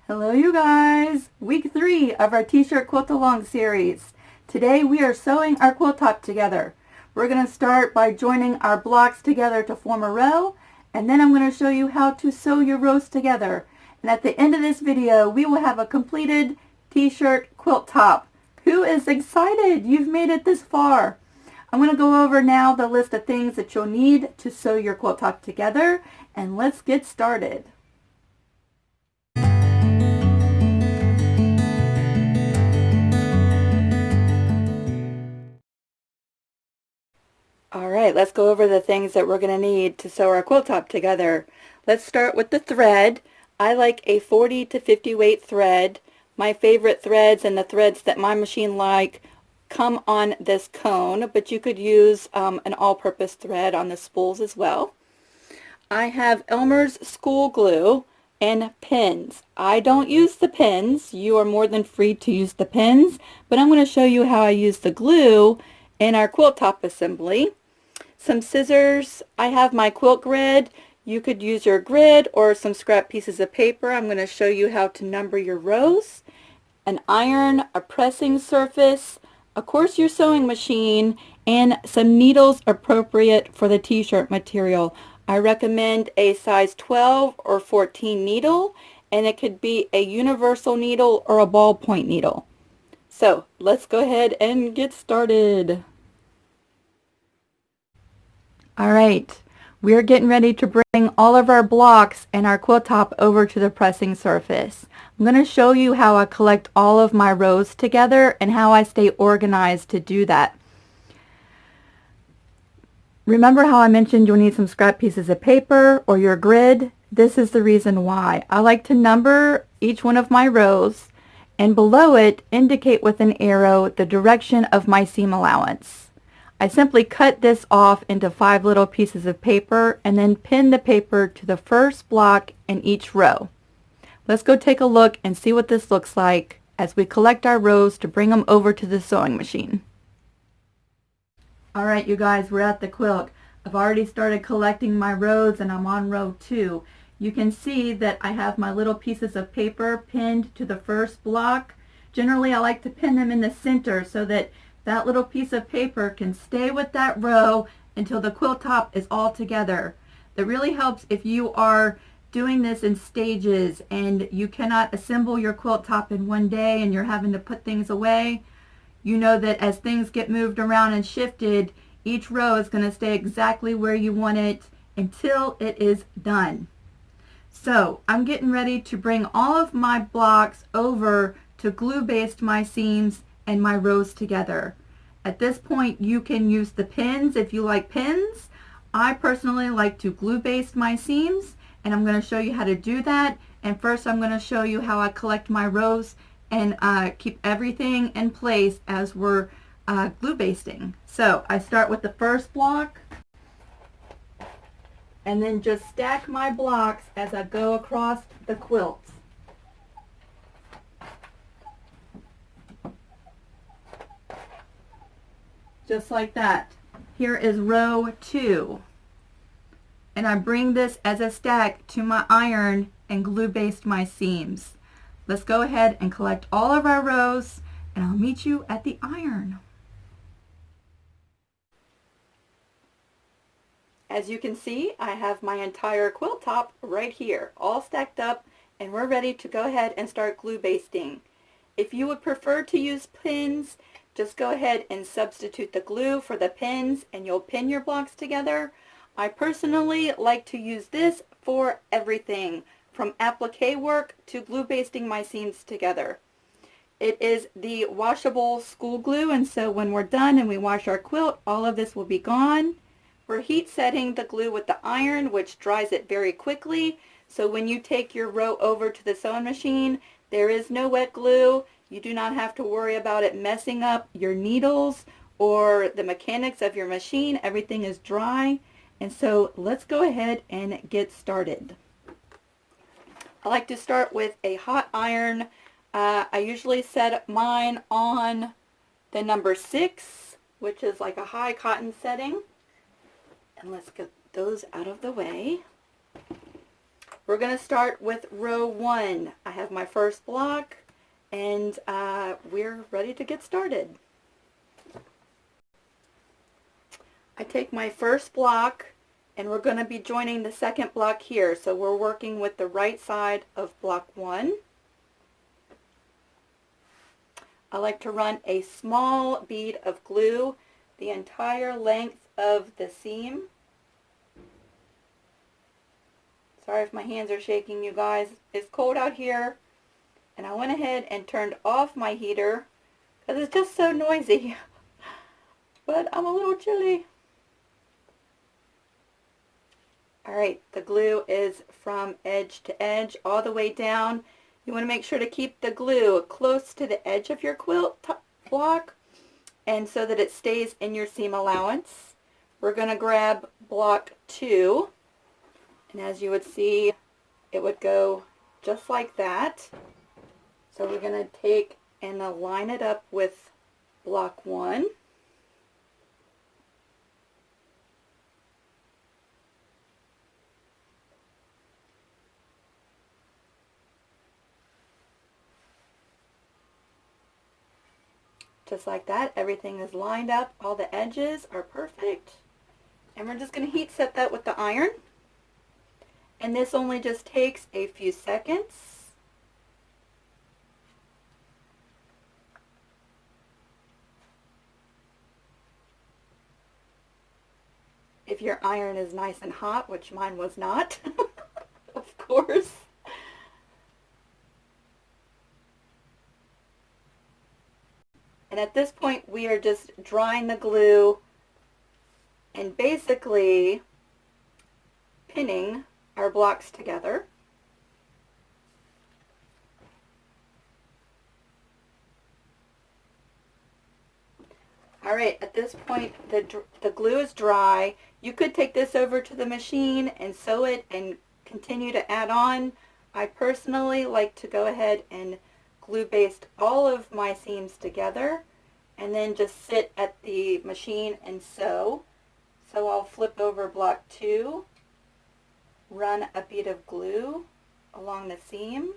Hello you guys! Week 3 of our t-shirt quilt along series. Today we are sewing our quilt top together. We're going to start by joining our blocks together to form a row, and then I'm going to show you how to sew your rows together. And at the end of this video we will have a completed t-shirt quilt top. Who is excited? You've made it this far. I'm going to go over now the list of things that you'll need to sew your quilt top together, and let's get started. Alright, let's go over the things that we're going to need to sew our quilt top together. Let's start with the thread. I like a 40 to 50 weight thread. My favorite threads and the threads that my machine like come on this cone, but you could use an all-purpose thread on the spools as well. I have Elmer's school glue and pins. I don't use the pins. You are more than free to use the pins, but I'm going to show you how I use the glue in our quilt top assembly. Some scissors. I have my quilt grid. You could use your grid or some scrap pieces of paper. I'm going to show you how to number your rows. An iron, a pressing surface, of course your sewing machine, and some needles appropriate for the t-shirt material. I recommend a size 12 or 14 needle, and it could be a universal needle or a ballpoint needle. So let's go ahead and get started. Alright, we're getting ready to bring all of our blocks and our quilt top over to the pressing surface. I'm going to show you how I collect all of my rows together and how I stay organized to do that. Remember how I mentioned you'll need some scrap pieces of paper or your grid? This is the reason why. I like to number each one of my rows, and below it indicate with an arrow the direction of my seam allowance. I simply cut this off into 5 little pieces of paper and then pin the paper to the first block in each row. Let's go take a look and see what this looks like as we collect our rows to bring them over to the sewing machine. Alright you guys, we're at the quilt. I've already started collecting my rows and I'm on row 2. You can see that I have my little pieces of paper pinned to the first block. Generally I like to pin them in the center so that that little piece of paper can stay with that row until the quilt top is all together. That really helps if you are doing this in stages and you cannot assemble your quilt top in one day and you're having to put things away. You know that as things get moved around and shifted, each row is going to stay exactly where you want it until it is done. So I'm getting ready to bring all of my blocks over to glue baste my seams and my rows together. At this point you can use the pins if you like pins. I personally like to glue baste my seams, and I'm going to show you how to do that. And first I'm going to show you how I collect my rows and keep everything in place as we're glue basting. So I start with the first block and then just stack my blocks as I go across the quilt. Just like that. Here is row 2. And I bring this as a stack to my iron and glue baste my seams. Let's go ahead and collect all of our rows, and I'll meet you at the iron. As you can see, I have my entire quilt top right here, all stacked up, and we're ready to go ahead and start glue basting. If you would prefer to use pins, just go ahead and substitute the glue for the pins and you'll pin your blocks together. I personally like to use this for everything from applique work to glue basting my seams together. It is the washable school glue, and so when we're done and we wash our quilt, all of this will be gone. We're heat setting the glue with the iron, which dries it very quickly, so when you take your row over to the sewing machine, there is no wet glue. You do not have to worry about it messing up your needles or the mechanics of your machine. Everything is dry. And so let's go ahead and get started. I like to start with a hot iron. I usually set mine on the number 6, which is like a high cotton setting. And let's get those out of the way. We're going to start with row 1. I have my first block, and we're ready to get started. I take my first block, and we're going to be joining the second block here. So we're working with the right side of block 1. I like to run a small bead of glue the entire length of the seam. Sorry if my hands are shaking, you guys. It's cold out here, and I went ahead and turned off my heater because it's just so noisy. But I'm a little chilly. Alright, the glue is from edge to edge all the way down. You want to make sure to keep the glue close to the edge of your quilt block, and so that it stays in your seam allowance. We're going to grab block 2, and as you would see, it would go just like that. So we're going to take and line it up with block 1. Just like that, everything is lined up, all the edges are perfect. And we're just going to heat set that with the iron. And this only just takes a few seconds. If your iron is nice and hot, which mine was not, of course. And at this point, we are just drying the glue and basically pinning our blocks together. Alright, at this point, the glue is dry. You could take this over to the machine and sew it and continue to add on. I personally like to go ahead and glue baste all of my seams together and then just sit at the machine and sew. So I'll flip over block 2, run a bead of glue along the seam,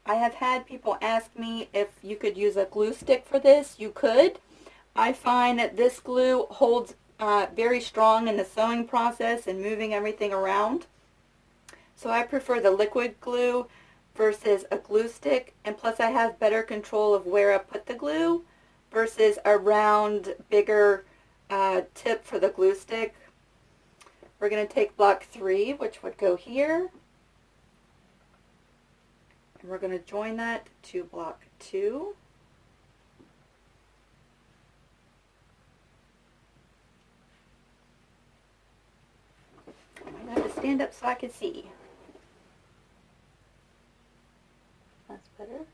I have had people ask me if you could use a glue stick for this. You could. I find that this glue holds very strong in the sewing process and moving everything around. So I prefer the liquid glue versus a glue stick, and plus I have better control of where I put the glue versus a round, bigger tip for the glue stick. We're going to take block 3, which would go here, and we're going to join that to block 2. I have to stand up so I can see. That's better.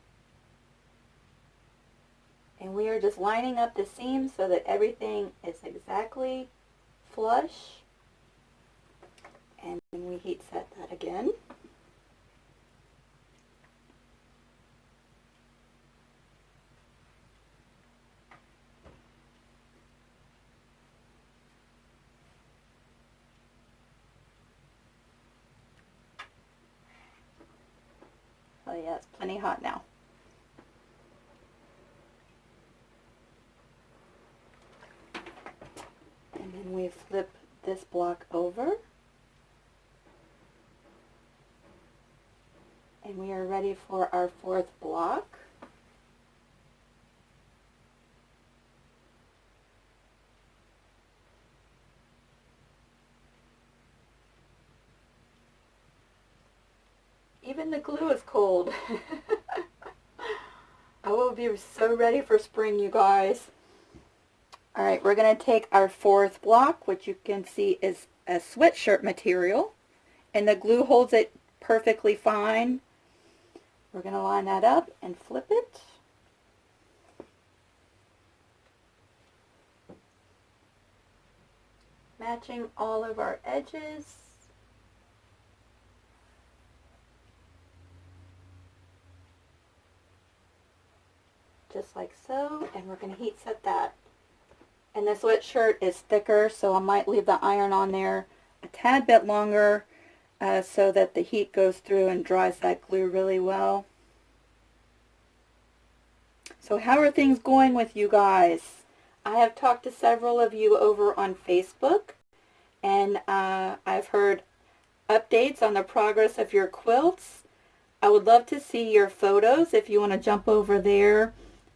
And we are just lining up the seams so that everything is exactly flush. And then we heat set that again. Oh yeah, it's plenty hot now. And then we flip this block over. And we are ready for our 4th block. Even the glue is cold. I will be so ready for spring, you guys. Alright, we're going to take our 4th block, which you can see is a sweatshirt material, and the glue holds it perfectly fine. We're going to line that up and flip it. Matching all of our edges. Just like so, and we're going to heat set that. And the sweatshirt is thicker, so I might leave the iron on there a tad bit longer so that the heat goes through and dries that glue really well. So how are things going with you guys? I have talked to several of you over on Facebook, and I've heard updates on the progress of your quilts. I would love to see your photos if you want to jump over there.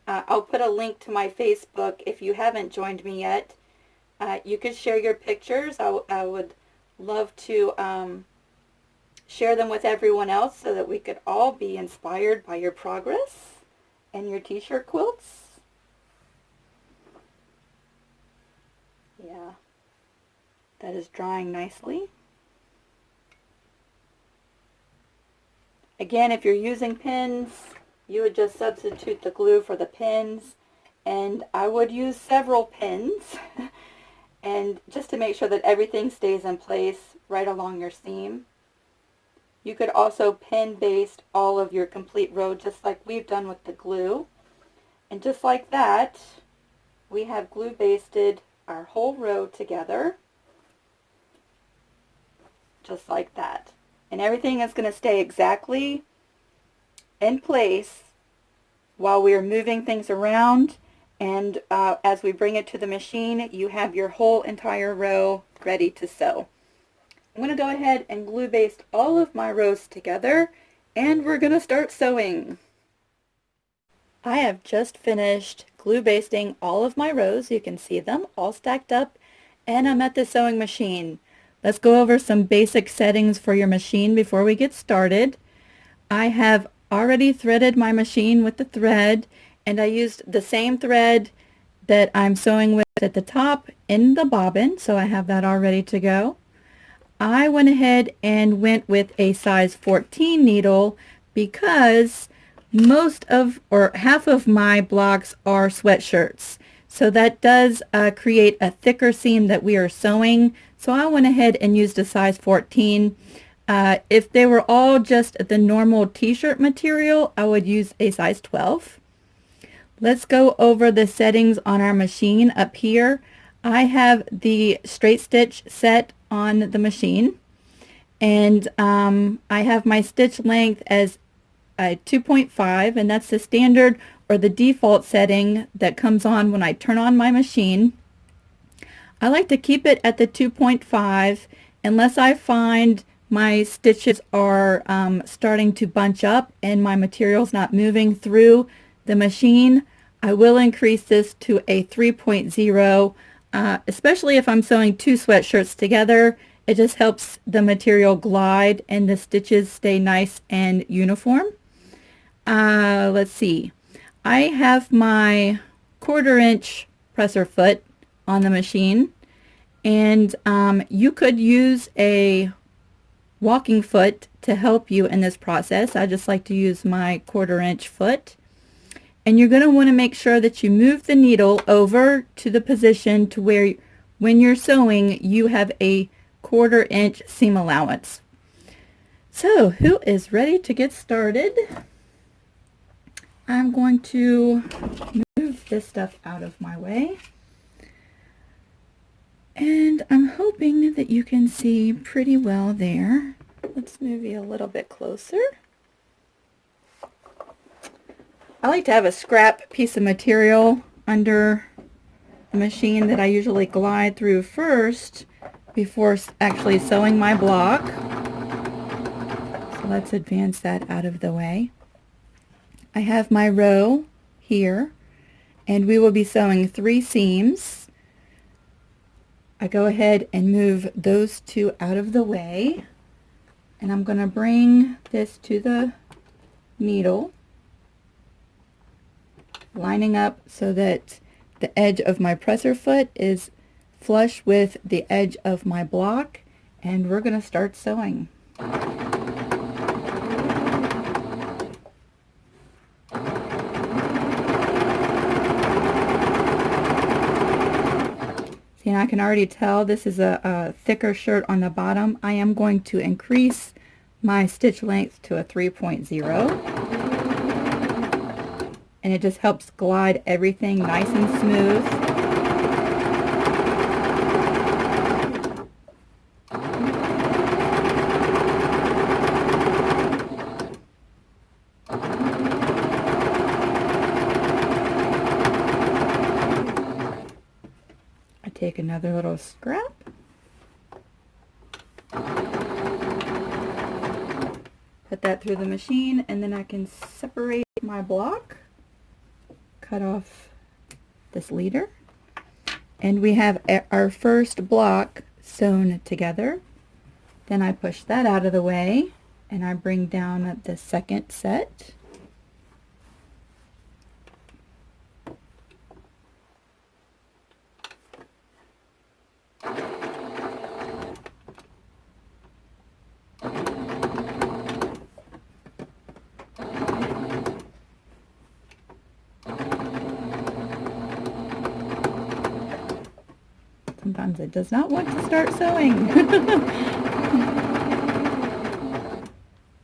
I'll put a link to my Facebook if you haven't joined me yet. You could share your pictures. I would love to share them with everyone else so that we could all be inspired by your progress and your t-shirt quilts. Yeah, that is drying nicely. Again, if you're using pins, you would just substitute the glue for the pins, and I would use several pins and just to make sure that everything stays in place right along your seam. You could also pin baste all of your complete row just like we've done with the glue. And just like that, we have glue basted our whole row together, just like that. And everything is going to stay exactly in place while we are moving things around, and as we bring it to the machine, you have your whole entire row ready to sew. I'm going to go ahead and glue baste all of my rows together, and we're going to start sewing. I have just finished glue basting all of my rows. You can see them all stacked up, and I'm at the sewing machine. Let's go over some basic settings for your machine before we get started. I have already threaded my machine with the thread, and I used the same thread that I'm sewing with at the top in the bobbin, so I have that all ready to go. I went ahead and went with a size 14 needle because most of, or half of my blocks are sweatshirts. So that does create a thicker seam that we are sewing. So I went ahead and used a size 14. If they were all just the normal t-shirt material, I would use a size 12. Let's go over the settings on our machine up here. I have the straight stitch set on the machine, and I have my stitch length as 2.5, and that's the standard or the default setting that comes on when I turn on my machine. I like to keep it at the 2.5 unless I find my stitches are starting to bunch up and my material's not moving through the machine. I will increase this to a 3.0, especially if I'm sewing two sweatshirts together. It just helps the material glide and the stitches stay nice and uniform. Let's see. I have my 1/4 inch presser foot on the machine, and you could use a walking foot to help you in this process. I just like to use my 1/4 inch foot. And you're going to want to make sure that you move the needle over to the position to where when you're sewing you have a 1/4 inch seam allowance. So who is ready to get started? I'm going to move this stuff out of my way. And I'm hoping that you can see pretty well there. Let's move you a little bit closer. I like to have a scrap piece of material under the machine that I usually glide through first before actually sewing my block. So let's advance that out of the way. I have my row here, and we will be sewing 3 seams. I go ahead and move those 2 out of the way, and I'm going to bring this to the needle, lining up so that the edge of my presser foot is flush with the edge of my block, and we're going to start sewing. See, and I can already tell this is a thicker shirt on the bottom. I am going to increase my stitch length to a 3.0. And it just helps glide everything nice and smooth. take another little scrap. Put that through the machine, and then I can separate my block, cut off this leader, and we have our first block sewn together. Then I push that out of the way, and I bring down the second set. Sometimes it does not want to start sewing.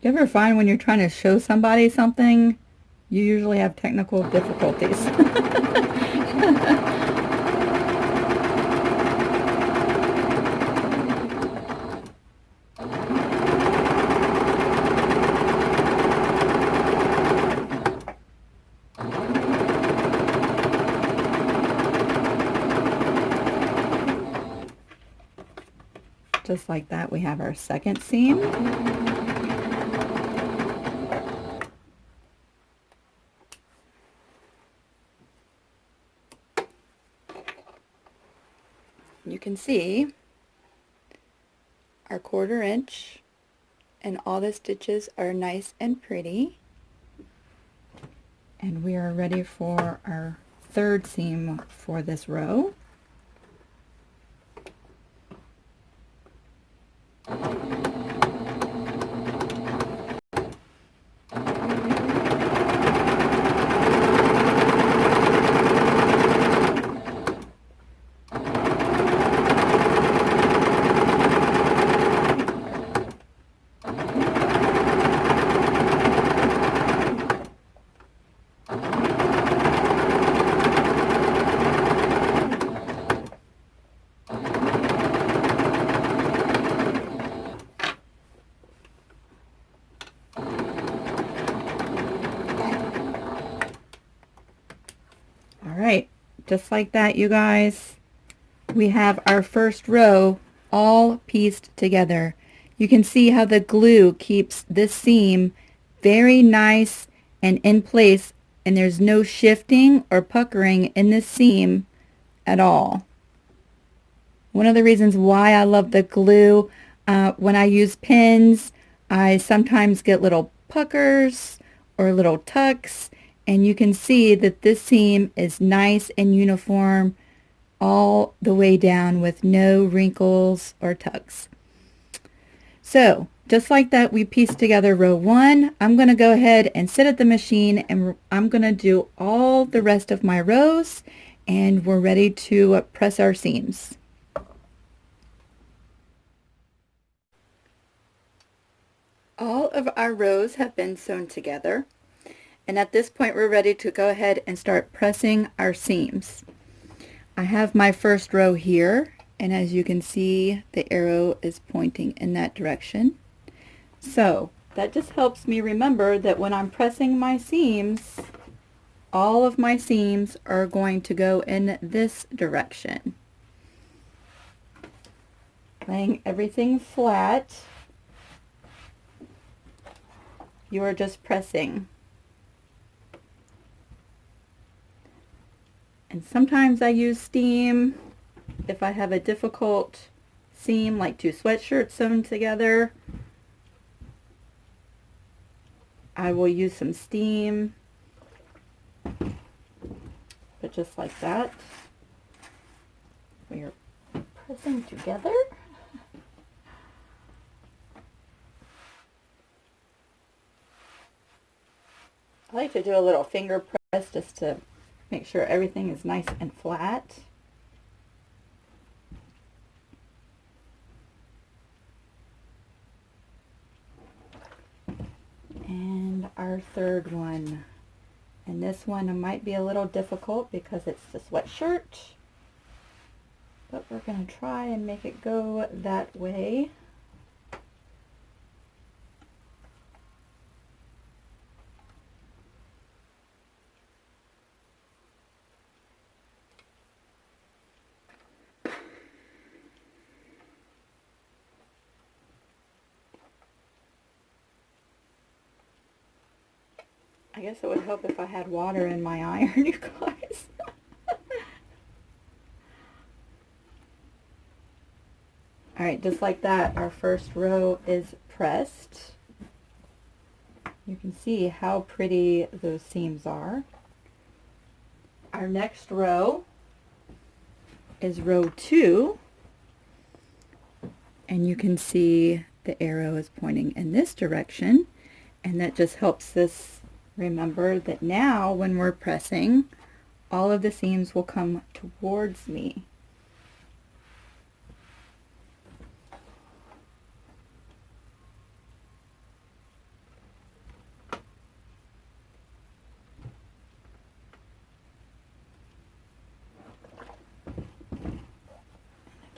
You ever find when you're trying to show somebody something, you usually have technical difficulties? Just like that, we have our second seam. You can see our 1/4 inch, and all the stitches are nice and pretty. And we are ready for our third seam for this row. Alright, just like that, you guys, we have our first row all pieced together. You can see how the glue keeps this seam very nice and in place, and there's no shifting or puckering in this seam at all. One of the reasons why I love the glue, when I use pins, I sometimes get little puckers or little tucks, and you can see that this seam is nice and uniform all the way down with no wrinkles or tucks. So just like that, we pieced together row 1. I'm going to go ahead and sit at the machine, and I'm going to do all the rest of my rows, and we're ready to press our seams. All of our rows have been sewn together, and at this point we're ready to go ahead and start pressing our seams. I have my first row here, and as you can see, the arrow is pointing in that direction. So that just helps me remember that when I'm pressing my seams, all of my seams are going to go in this direction. Laying everything flat, you are just pressing. And sometimes I use steam if I have a difficult seam, like 2 sweatshirts sewn together. I will use some steam, but just like that, we are pressing together. I like to do a little finger press just to make sure everything is nice and flat. And our third one. And this one might be a little difficult because it's the sweatshirt, but we're going to try and make it go that way. guess it would help if I had water in my iron, you guys. Alright, just like that, our first row is pressed. You can see how pretty those seams are. Our next row is row 2, and you can see the arrow is pointing in this direction, and that just helps us remember that now when we're pressing, all of the seams will come towards me.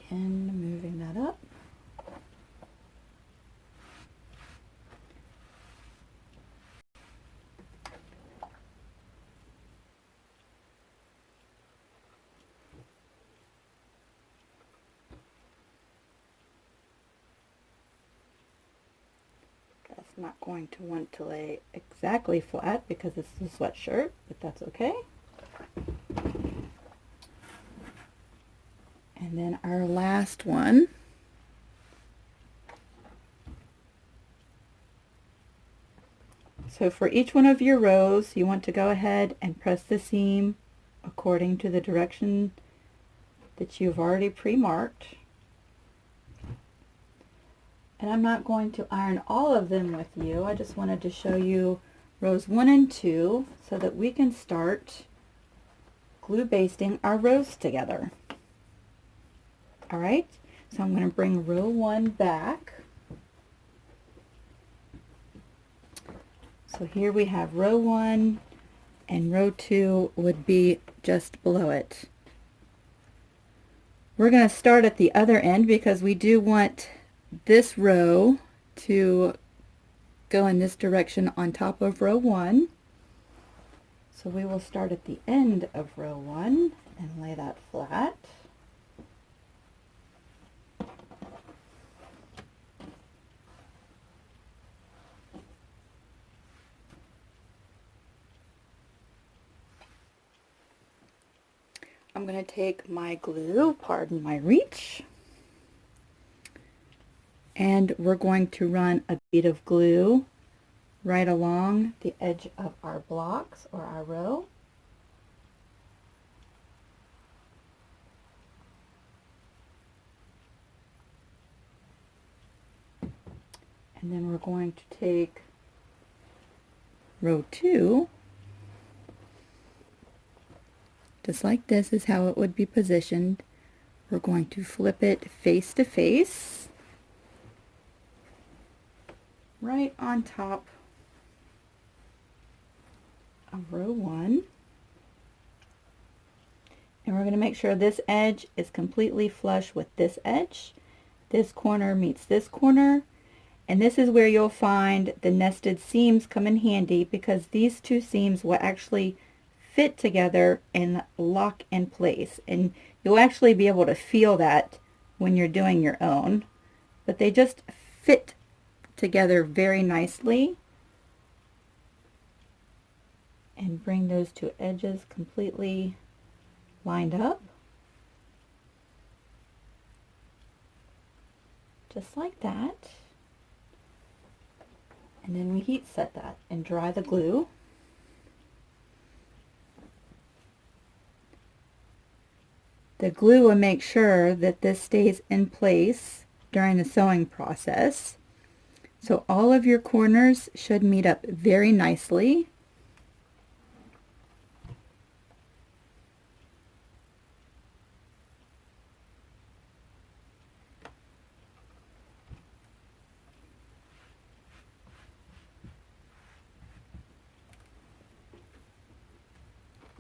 Again, moving that up. That's not going to want to lay exactly flat because it's a sweatshirt, but that's okay. And then our last one. So for each one of your rows, you want to go ahead and press the seam according to the direction that you've already pre-marked. And I'm not going to iron all of them with you. I just wanted to show you rows 1 and 2 so that we can start glue basting our rows together. All right, so I'm going to bring row 1 back. So here we have row 1, and row 2 would be just below it. We're going to start at the other end because we do want this row to go in this direction on top of row 1. So we will start at the end of row 1 and lay that flat. I'm going to take my glue, pardon my reach, and we're going to run a bead of glue right along the edge of our blocks or our row. And then we're going to take row 2. Just like this is how it would be positioned. We're going to flip it face to face, right on top of row 1. And we're going to make sure this edge is completely flush with this edge. This corner meets this corner. And this is where you'll find the nested seams come in handy, because these two seams will actually fit together and lock in place, and you'll actually be able to feel that when you're doing your own, but they just fit together very nicely. And bring those two edges completely lined up, just like that. And then we heat set that and dry the glue. The glue will make sure that this stays in place during the sewing process. So all of your corners should meet up very nicely.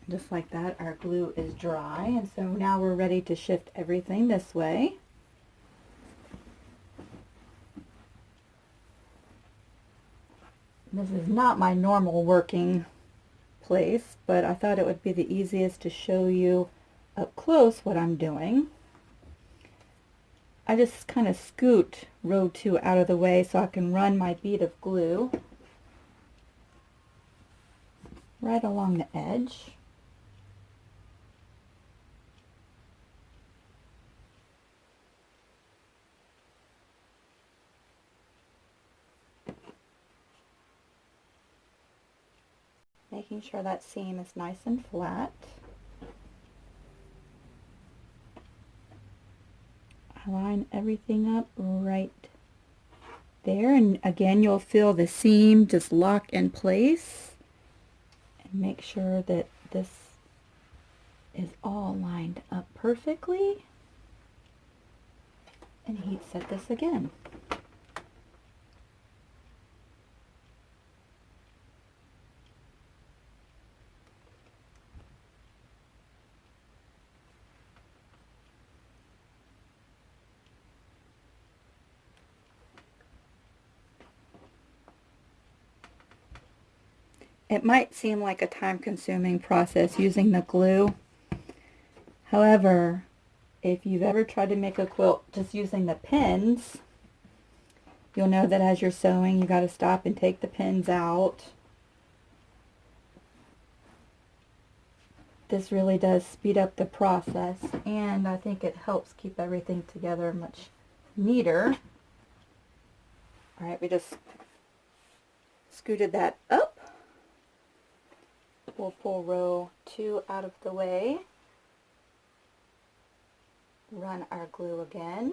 Just like that, our glue is dry, and so now we're ready to shift everything this way. This is not my normal working place, but I thought it would be the easiest to show you up close what I'm doing. I just kind of scoot row 2 out of the way so I can run my bead of glue. right along the edge. Making sure that seam is nice and flat. I line everything up right there, and again you'll feel the seam just lock in place, and make sure that this is all lined up perfectly, and heat set this again. It might seem like a time-consuming process using the glue. However, if you've ever tried to make a quilt just using the pins, you'll know that as you're sewing, you got to stop and take the pins out. This really does speed up the process, and I think it helps keep everything together much neater. All right, we just scooted that up. We'll pull row 2 out of the way, run our glue again,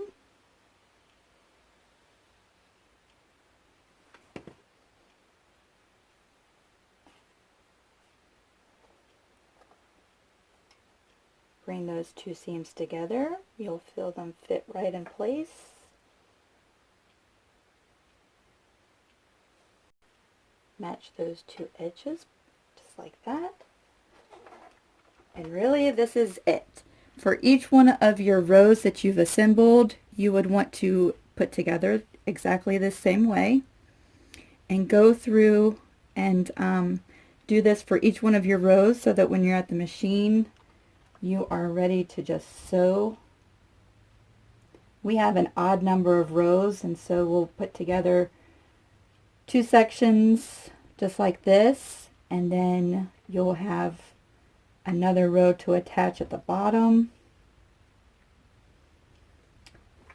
bring those 2 seams together. You'll feel them fit right in place. Match those 2 edges like that. And really, this is it. For each one of your rows that you've assembled, you would want to put together exactly the same way, and go through and do this for each one of your rows, so that when you're at the machine, you are ready to just sew. We have an odd number of rows, and so we'll put together 2 sections just like this, and then you'll have another row to attach at the bottom,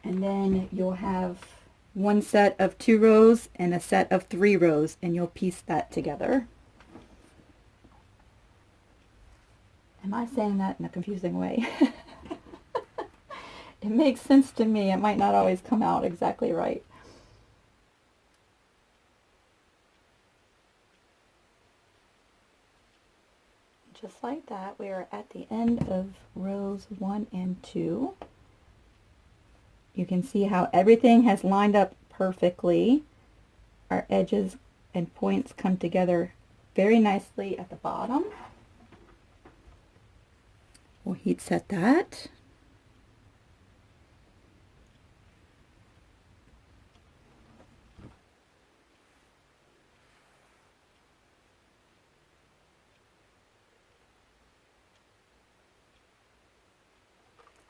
and then you'll have one set of 2 rows and a set of 3 rows, and you'll piece that together. Am I saying that in a confusing way? It makes sense to me. It might not always come out exactly right. Just like that, we are at the end of rows 1 and 2. You can see how everything has lined up perfectly. Our edges and points come together very nicely at the bottom. We'll heat set that.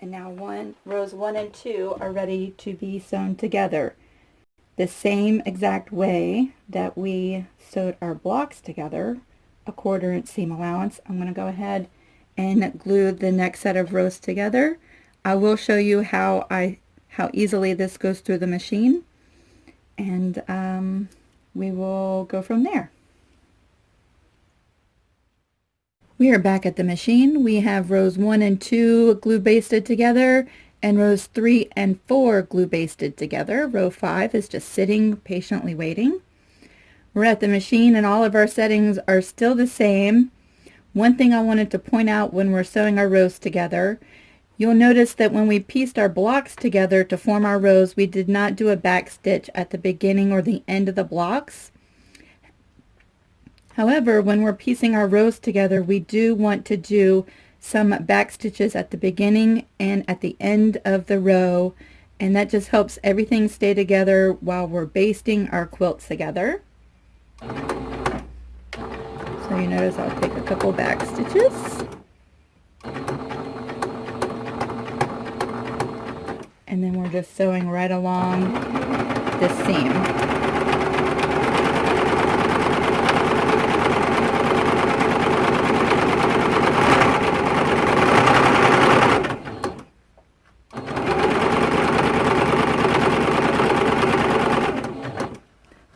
And now rows 1 and 2 are ready to be sewn together. The same exact way that we sewed our blocks together, a 1/4 inch seam allowance. I'm going to go ahead and glue the next set of rows together. I will show you how easily this goes through the machine, and we will go from there. We are back at the machine. We have rows 1 and 2 glue basted together, and rows 3 and 4 glue basted together. Row 5 is just sitting patiently waiting. We're at the machine, and all of our settings are still the same. One thing I wanted to point out when we're sewing our rows together, you'll notice that when we pieced our blocks together to form our rows, we did not do a back stitch at the beginning or the end of the blocks. However, when we're piecing our rows together, we do want to do some back stitches at the beginning and at the end of the row, and that just helps everything stay together while we're basting our quilts together. So you notice I'll take a couple back stitches, and then we're just sewing right along this seam.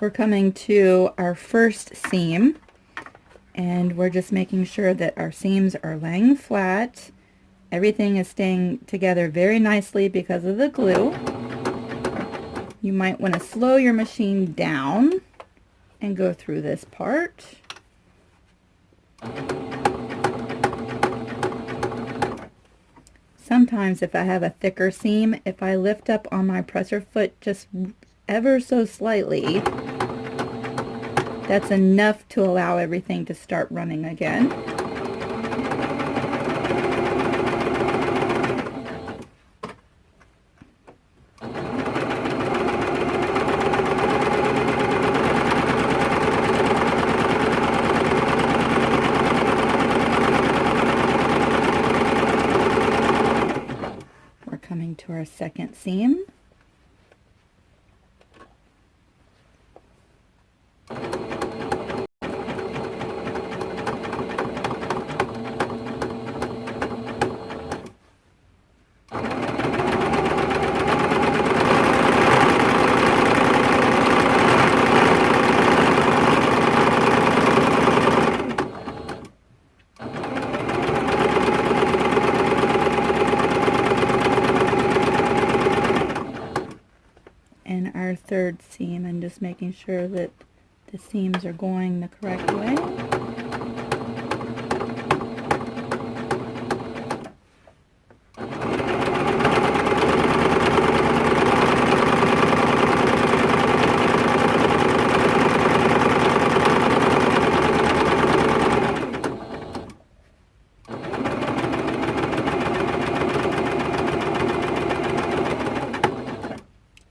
We're coming to our first seam, and we're just making sure that our seams are laying flat. Everything is staying together very nicely because of the glue. You might want to slow your machine down and go through this part. Sometimes if I have a thicker seam, if I lift up on my presser foot just ever so slightly, that's enough to allow everything to start running again. We're coming to our second seam. And our third seam, and just making sure that the seams are going the correct way.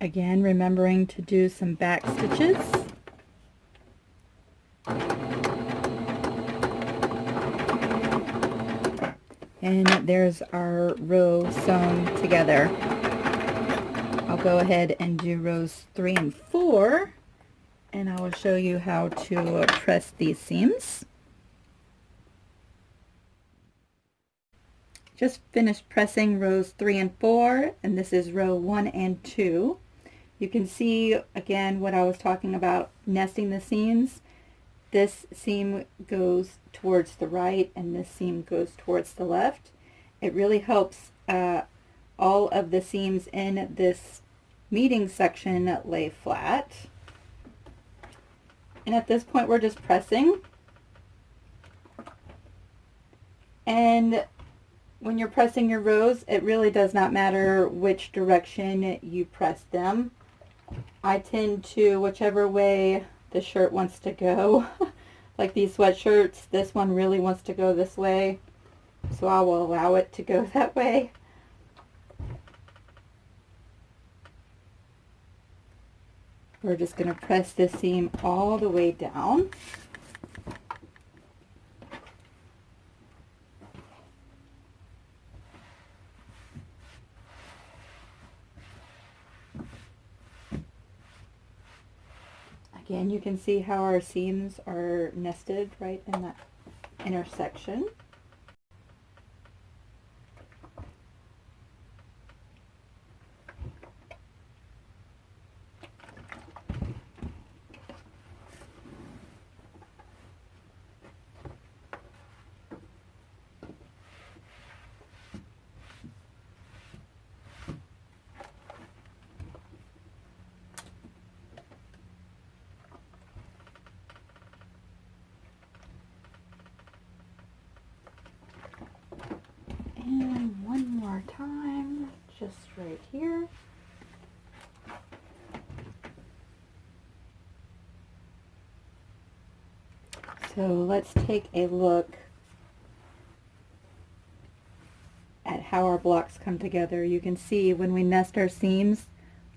Again, remembering to do some back stitches. And there's our row sewn together. I'll go ahead and do rows 3 and 4, and I will show you how to press these seams. Just finished pressing rows 3 and 4, and this is row 1 and 2. You can see again what I was talking about, nesting the seams. This seam goes towards the right and this seam goes towards the left. It really helps all of the seams in this meeting section lay flat. And at this point we're just pressing. And when you're pressing your rows, it really does not matter which direction you press them. I tend to, whichever way the shirt wants to go, like these sweatshirts, this one really wants to go this way, so I will allow it to go that way. We're just going to press this seam all the way down. Again, you can see how our seams are nested right in that intersection. And one more time, just right here. So let's take a look at how our blocks come together. You can see when we nest our seams,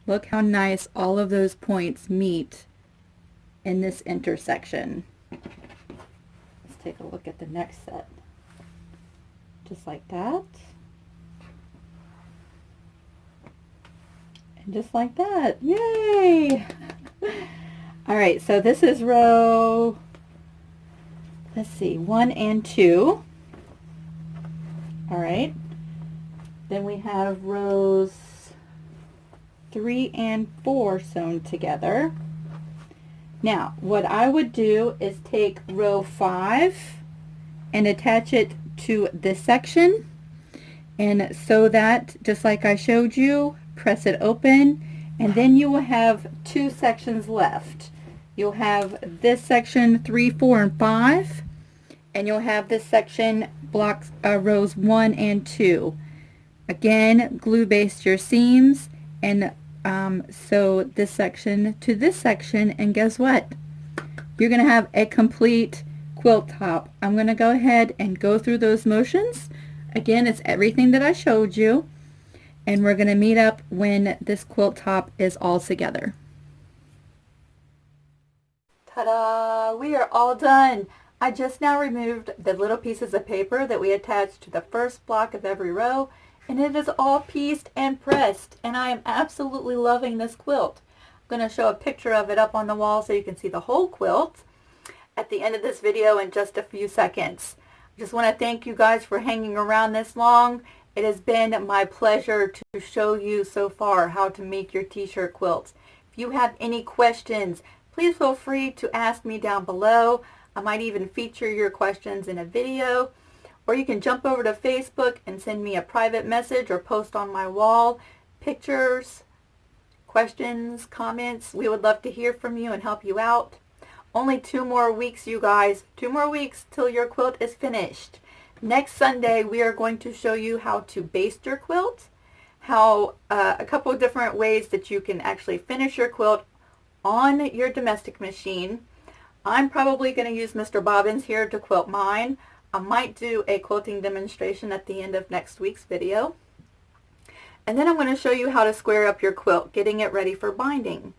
look how nice all of those points meet in this intersection. Let's take a look at the next set. Just like that. And just like that. Yay! All right, so this is row, let's see, 1 and 2. All right. Then we have rows 3 and 4 sewn together. Now, what I would do is take row 5 and attach it to this section, and sew that just like I showed you. Press it open, and then you will have 2 sections left. You'll have this section 3, 4, and 5, and you'll have this section blocks rows 1 and 2. Again, glue baste your seams and sew this section to this section, and guess what? You're going to have a complete quilt top. I'm going to go ahead and go through those motions. Again, it's everything that I showed you, and we're going to meet up when this quilt top is all together. Ta-da! We are all done. I just now removed the little pieces of paper that we attached to the first block of every row, and it is all pieced and pressed, and I am absolutely loving this quilt. I'm going to show a picture of it up on the wall so you can see the whole quilt at the end of this video in just a few seconds. I just want to thank you guys for hanging around this long. It has been my pleasure to show you so far how to make your t-shirt quilts. If you have any questions, please feel free to ask me down below. I might even feature your questions in a video. Or you can jump over to Facebook and send me a private message or post on my wall pictures, questions, comments. We would love to hear from you and help you out. Only 2 more weeks, you guys. 2 more weeks till your quilt is finished. Next Sunday, we are going to show you how to baste your quilt, how a couple of different ways that you can actually finish your quilt on your domestic machine. I'm probably going to use Mr. Bobbins here to quilt mine. I might do a quilting demonstration at the end of next week's video. And then I'm going to show you how to square up your quilt, getting it ready for binding.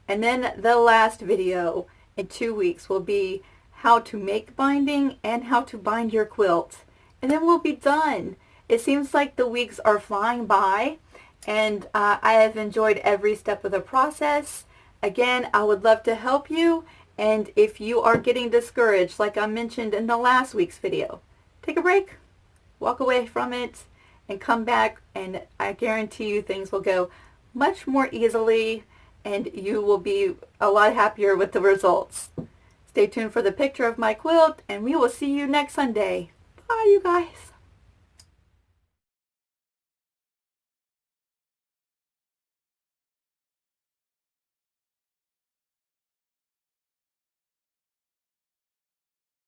And then the last video in 2 weeks will be how to make binding and how to bind your quilt. And then we'll be done. It seems like the weeks are flying by, and I have enjoyed every step of the process. Again, I would love to help you. And if you are getting discouraged, like I mentioned in the last week's video, take a break, walk away from it, and come back, and I guarantee you things will go much more easily, and you will be a lot happier with the results. Stay tuned for the picture of my quilt, and we will see you next Sunday. Bye, you guys.